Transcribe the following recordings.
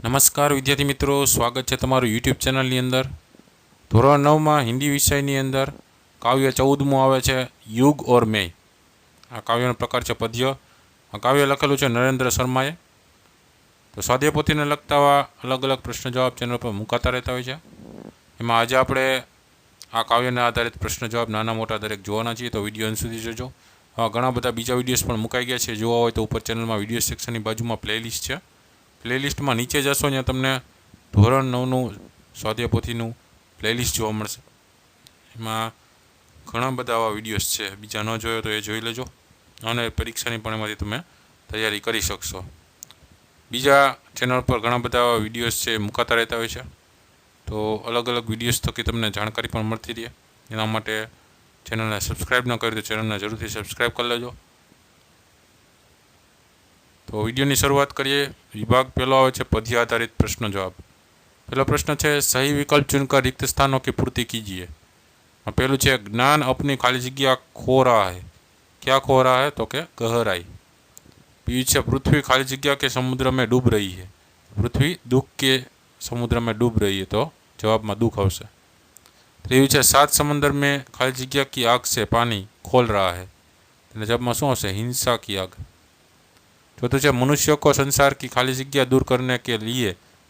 નમસ્કાર વિદ્યાર્થી મિત્રો, સ્વાગત છે તમારું યુટ્યુબ ચેનલની અંદર। ધોરણ 9માં હિન્દી વિષયની અંદર કાવ્ય 14મું આવે છે, યુગ ઓર મેં। આ કાવ્યનો પ્રકાર છે પદ્ય। આ કાવ્ય લખેલું છે નરેન્દ્ર શર્માએ। તો સ્વાધ્યાય પોથીને લગતા અલગ અલગ પ્રશ્ન જવાબ ચેનલ પર મુકાતા રહેતા હોય છે। એમાં આજે આપણે આ કાવ્યને આધારિત પ્રશ્ન જવાબ નાના મોટા દરેક જોવાના છીએ, તો વિડીયો અંત સુધી જોજો। ઘણા બધા બીજા વિડીયોઝ પણ મુકાઈ ગયા છે, જોવા હોય તો ઉપર ચેનલમાં વિડીયો સેક્શનની બાજુમાં પ્લેલિસ્ટ છે। પ્લેલિસ્ટમાં નીચે જશો ત્યાં તમને ધોરણ 9નું સ્વાધ્યાય પોથીનું પ્લેલિસ્ટ જોવા મળશે। એમાં ઘણા બધા આવા વિડીયોઝ છે, બીજા ન જોયો તો એ જોઈ લેજો અને પરીક્ષાની પણ એમાંથી તમે તૈયારી કરી શકશો। બીજા ચેનલ પર ઘણા બધા આવા વિડીયોઝ છે મુકાતા રહેતા હોય છે, તો અલગ અલગ વિડીયોઝ થકી તમને જાણકારી પણ મળતી રહે। એના માટે ચેનલને સબસ્ક્રાઈબ ન કરી તો ચેનલને જરૂરથી સબસ્ક્રાઈબ કરી લેજો। तो वीडियो की शुरुआत करिए। विभाग पहला आवे छे पद्य आधारित प्रश्न जवाब। पहला प्रश्न है, सही विकल्प चुनकर रिक्त स्थानों की पूर्ति कीजिए। पहलू है, ज्ञान अपनी खाली जगह खो रहा है। क्या खो रहा है? तो क्या गहराई। बीजू है, पृथ्वी खाली जगह के समुद्र में डूब रही है। पृथ्वी दुख के समुद्र में डूब रही है, तो जवाब में दुख आवशे। त्रीजू है, 7 समंदर में खाली जगह की आग से पानी खोल रहा है। जवाब में शू आवशे? हिंसा की आग। चौथुं है, मनुष्य को संसार की खाली जगह दूर करने के लिए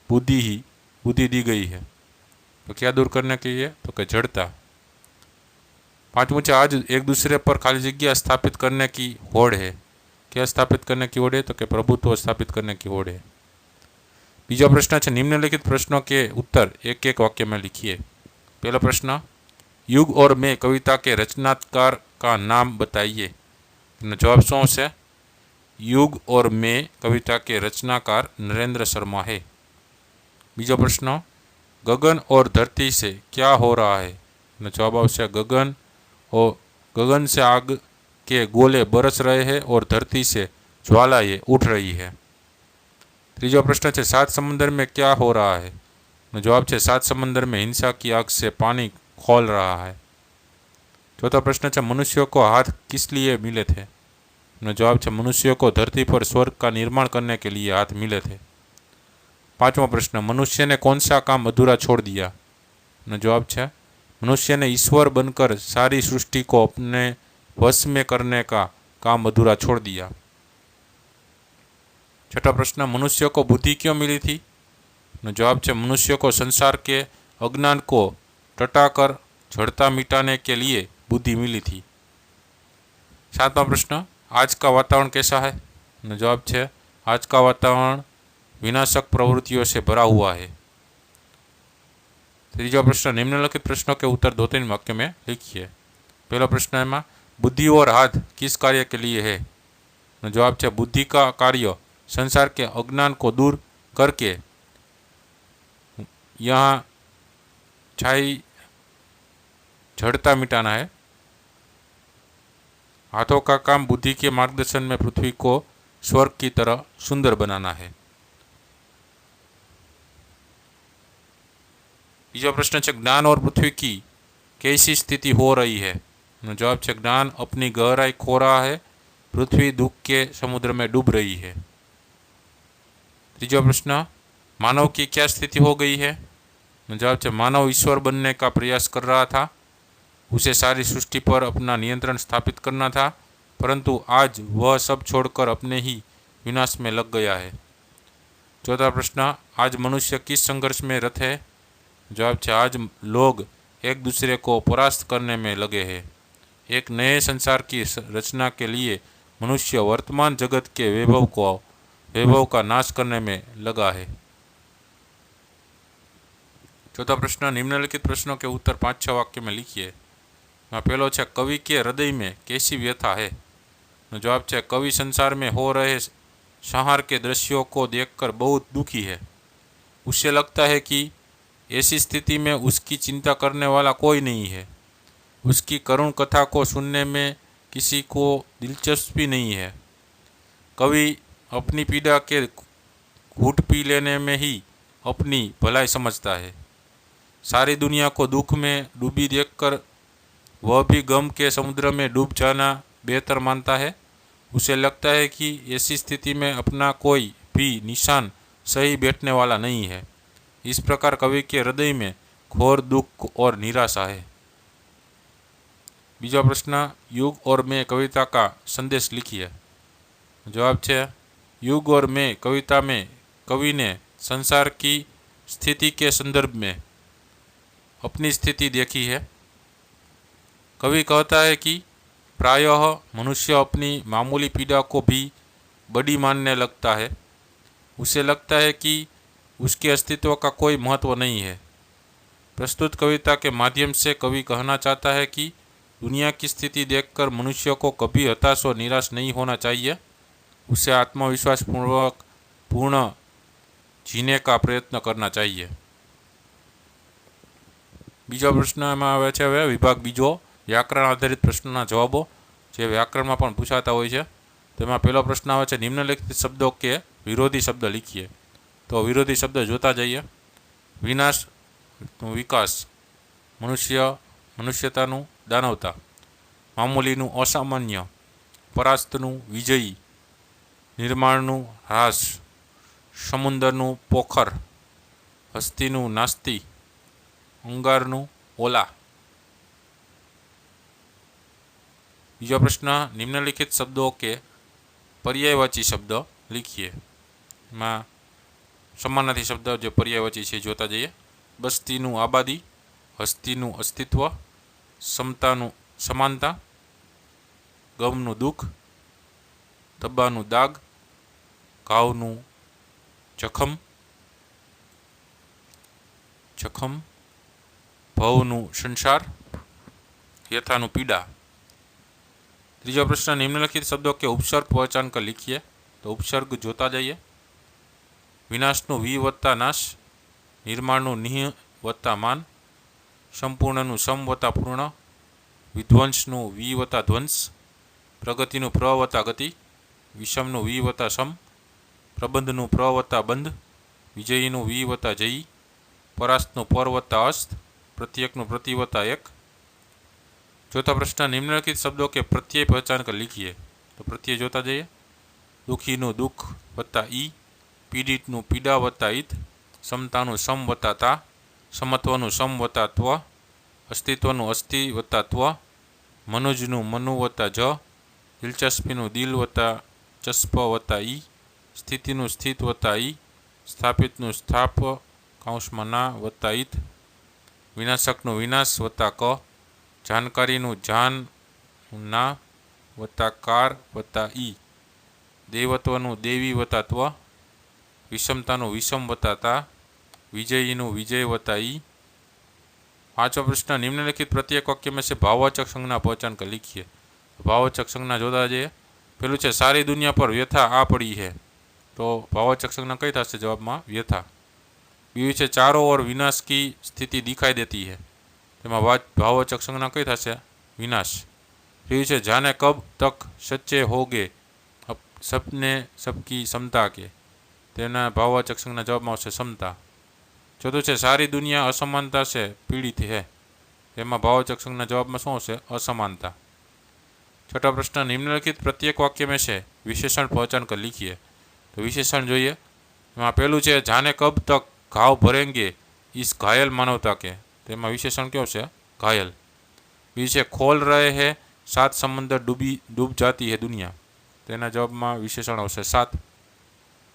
बुद्धि दी गई है। तो क्या दूर करने के लिए? तो क्या जड़ता। पांचवुं है, आज एक दूसरे पर खाली जगह स्थापित करने की होड़ है। क्या स्थापित करने की होड़ है? तो क्या प्रभुत्व स्थापित करने की होड़ है। बीजा प्रश्न है, निम्नलिखित प्रश्नों के उत्तर एक एक वाक्य में लिखिए। पहला प्रश्न, युग और मैं कविता के रचनाकार का नाम बताइए। जवाब शू है? युग और मैं कविता के रचनाकार नरेंद्र शर्मा है। बीजा प्रश्न, गगन और धरती से क्या हो रहा है? जवाब आवश्य गगन से आग के गोले बरस रहे हैं और धरती से ज्वालाएं उठ रही है। तीजा प्रश्न है, 7 समंदर में क्या हो रहा है? जवाब है, 7 समंदर में हिंसा की आग से पानी खोल रहा है। चौथा प्रश्न है, मनुष्यों को हाथ किस लिए मिले थे? जवाब है, मनुष्यों को धरती पर स्वर्ग का निर्माण करने के लिए हाथ मिले थे। पांचवा प्रश्न, मनुष्य ने कौन सा काम अधूरा छोड़ दिया? जवाब है, मनुष्य ने ईश्वर बनकर सारी सृष्टि को अपने वश में करने का काम अधूरा छोड़ दिया। छठा प्रश्न, मनुष्य को बुद्धि क्यों मिली थी? जवाब है, मनुष्य को संसार के अज्ञान को टटाकर जड़ता मिटाने के लिए बुद्धि मिली थी। सातवां प्रश्न, आज का वातावरण कैसा है? जवाब है, आज का वातावरण विनाशक प्रवृत्तियों से भरा हुआ है। तीजा प्रश्न, निम्नलिखित प्रश्नों के उत्तर 2-3 वाक्य में लिखिए। पहला प्रश्न है, बुद्धि और हाथ किस कार्य के लिए है? जवाब है, बुद्धि का कार्य संसार के अज्ञान को दूर करके यहाँ छाई जड़ता मिटाना है। हाथों का काम बुद्धि के मार्गदर्शन में पृथ्वी को स्वर्ग की तरह सुंदर बनाना है। तीसरा प्रश्न है, ज्ञान और पृथ्वी की कैसी स्थिति हो रही है? जवाब है, ज्ञान अपनी गहराई खो रहा है, पृथ्वी दुख के समुद्र में डूब रही है। तीसरा प्रश्न, मानव की क्या स्थिति हो गई है? जवाब है, मानव ईश्वर बनने का प्रयास कर रहा था, उसे सारी सृष्टि पर अपना नियंत्रण स्थापित करना था, परंतु आज वह सब छोड़कर अपने ही विनाश में लग गया है। चौथा प्रश्न, आज मनुष्य किस संघर्ष में रत है? जवाब है, आज लोग एक दूसरे को परास्त करने में लगे हैं। एक नए संसार की रचना के लिए मनुष्य वर्तमान जगत के वैभव का नाश करने में लगा है। चौथा प्रश्न, निम्नलिखित प्रश्नों के उत्तर 5-6 वाक्य में लिखिए। पहलो है, कवि के हृदय में कैसी व्यथा है? जवाब है, कवि संसार में हो रहे संहार के दृश्यों को देखकर बहुत दुखी है। उसे लगता है कि ऐसी स्थिति में उसकी चिंता करने वाला कोई नहीं है। उसकी करुण कथा को सुनने में किसी को दिलचस्पी नहीं है। कवि अपनी पीड़ा के घूंट पी लेने में ही अपनी भलाई समझता है। सारी दुनिया को दुख में डूबी देखकर वह भी गम के समुद्र में डूब जाना बेहतर मानता है। उसे लगता है कि ऐसी स्थिति में अपना कोई भी निशान सही बैठने वाला नहीं है। इस प्रकार कवि के हृदय में घोर दुख और निराशा है। बीजा प्रश्न, युग और मैं कविता का संदेश लिखिए। जवाब है, युग और मैं कविता में कवि ने संसार की स्थिति के संदर्भ में अपनी स्थिति देखी है। कवि कहता है कि प्रायः मनुष्य अपनी मामूली पीड़ा को भी बड़ी मानने लगता है। उसे लगता है कि उसके अस्तित्व का कोई महत्व नहीं है। प्रस्तुत कविता के माध्यम से कवि कहना चाहता है कि दुनिया की स्थिति देखकर मनुष्य को कभी हताश और निराश नहीं होना चाहिए। उसे आत्मविश्वास पूर्ण जीने का प्रयत्न करना चाहिए। बीजा प्रश्न में आवे छे हवे विभाग बीजो व्याकरण आधारित प्रश्नों जवाबों जे व्याकरण में पण पूछाता होय छे। तेमां पहलो प्रश्न आवे छे, निम्नलिखित शब्दों के विरोधी शब्द लिखिए। तो विरोधी शब्द जोता जाइए। विनाश विकास, मनुष्यतानु दानवता, मामूलीनु असामान्य, परास्तनु विजयी, निर्माणनु ह्रास, समुद्रनु पोखर, हस्तीनु नास्ती, अंगारनु ओला। बीजा प्रश्न, निम्नलिखित शब्दों के पर्यायवाची शब्द लिखिए। में समानार्थी शब्द जो पर्यायवाची है जोता जाइए। बस्तीनु आबादी, हस्तीनु अस्तित्व, समतानु समानता, गमनु दुख, तब्बानु दाग, घावनु जखम, भवनु संसार, यथानु पीड़ा। तीजा प्रश्न, निम्नलिखित शब्दों के उपसर्ग पहचान कर लिखिए। तो उपसर्ग जोता जाइए। विनाशनु वी वत्ता नाश, निर्माणनु निह वत्ता मान, संपूर्णनु सम वत्ता पूर्ण, विध्वंसनु वी वत्ता ध्वंस, प्रगतिनु प्र वत्ता गति, विषमनु वी वत्ता सम, प्रबंधनु प्र वत्ता बंध, विजयीनु वी वत्ता जयी, परास्तनु पर वत्ता अस्त, प्रत्येकनु प्रति वत्ता एक। चौथा प्रश्न, निम्नलिखित शब्दों के प्रत्यय पहचान कर लिखिए। तो प्रत्यय जोता जाइए। दुखीनु दुख वत्ता ई, पीड़ितनु पीड़ा वत्ता इत, समतानु सम वत्ता ता, समत्वनु सम वत्ता त्व, अस्तित्वनु अस्ति वत्ता त्व, मनुजनु मनु वत्ता ज, दिलचस्पीनु दिल वत्ता चस्प वत्ता ई, स्थितिनु स्थित वत्ता ई, स्थापितनु स्थाप काउंसमां ना वत्ता इत, विनाशकनु विनाश वत्ता क, जानकारीनु जान ना वत्ता कार वत्ता ई, देवत्वनु देवी वत्ता त्व, विषमतानु विषम वत्ता ता, विजयीनु विजय वत्ता ई। पांचवा प्रश्न, निम्नलिखित प्रत्येक वाक्य में से भाववाचक संज्ञा पहचान कर लिखिए। भाववाचक संज्ञा जोता जाइए। पहलू है, सारी दुनिया पर व्यथा आ पड़ी है। तो भाववाचक संज्ञा कई थशे? जवाब में व्यथा। बीजू है, चारों ओर विनाश की स्थिति दिखाई देती है। तेमां भाववाचक संज्ञा कई थशे? विनाश। त्रीजू है, जाने कब तक सच्चे होगे अब सबने सबकी समता के, तेना भाववाचक संज्ञा जवाब में आवशे समता। चौथुं है, सारी दुनिया असमानता से पीड़ित है। तेमां भाववाचक संज्ञा जवाब में शुं आवशे? असमानता। छठा प्रश्न, निम्नलिखित प्रत्येक वाक्य में से विशेषण पहचान कर लिखिए। तो विशेषण જોઈએ। એમાં પહેલું છે, जाने कब तक घाव भरेंगे इस घायल मानवता के, તેમાં વિશેષણ કયો છે? घायल। બીજું છે, खोल रहे हैं 7 समंदर डूब जाती है दुनिया, તેના જવાબમાં વિશેષણ આવશે 7।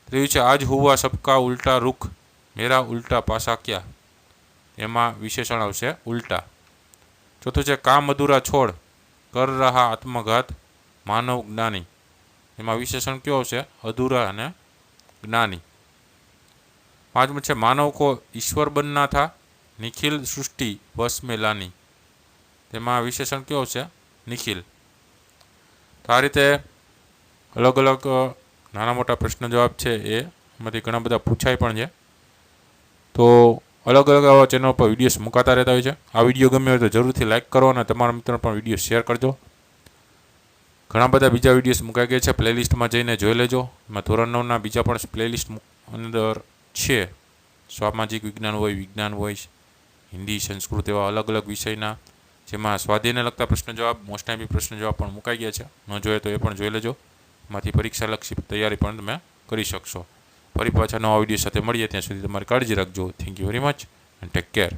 ત્રીજું છે, आज हुआ सबका उल्टा रुख मेरा उल्टा पासा क्या, એમાં વિશેષણ આવશે उल्टा। ચોથું છે, काम अधूरा छोड़ कर रहा आत्मघात मानव ज्ञानी, એમાં વિશેષણ કયો આવશે? अधूरा અને ज्ञानी। पांचमું છે, मानव को ईश्वर बनना था निखिल सृष्टि वश में लानी, તેમાં વિશેષણ કયો આવશે? निखिल। तो आ रीते अलग अलग नाना मोटा प्रश्न जवाब है ए एमांथी घणा बधा पूछाय पण छे। तो अलग अलग आवा चेनल पर विडियोस मुकाता रहता होय छे। आ विडियो गम्यो होय तो जरूरथी लाइक करो अने तमारा मित्रोने पण विडियो शेर करजो। घणा बधा बीजा विडियोस मुकाई गया है, प्लेलिस्ट में जईने जोई लेजो। एमां धोरण 9 ना बीजा पण प्लेलिस्ट अंदर छे। सामाजिक विज्ञान होय, विज्ञान होय, हिंदी, संस्कृत एवा अलग अलग विषयना जेमां स्वाध्यायने लगता प्रश्न जवाब, मोस्ट टाइम प्रश्न जवाब पण मुकाई गया है। न जोए तो ए पण जोई लेजो। एमांथी परीक्षालक्षी तैयारी पण तमे करी शकशो। ફરી પાછા નવા વિડીયો સાથે મળીએ, ત્યાં સુધી તમારી કાળજી રાખજો. Thank you very much and take care.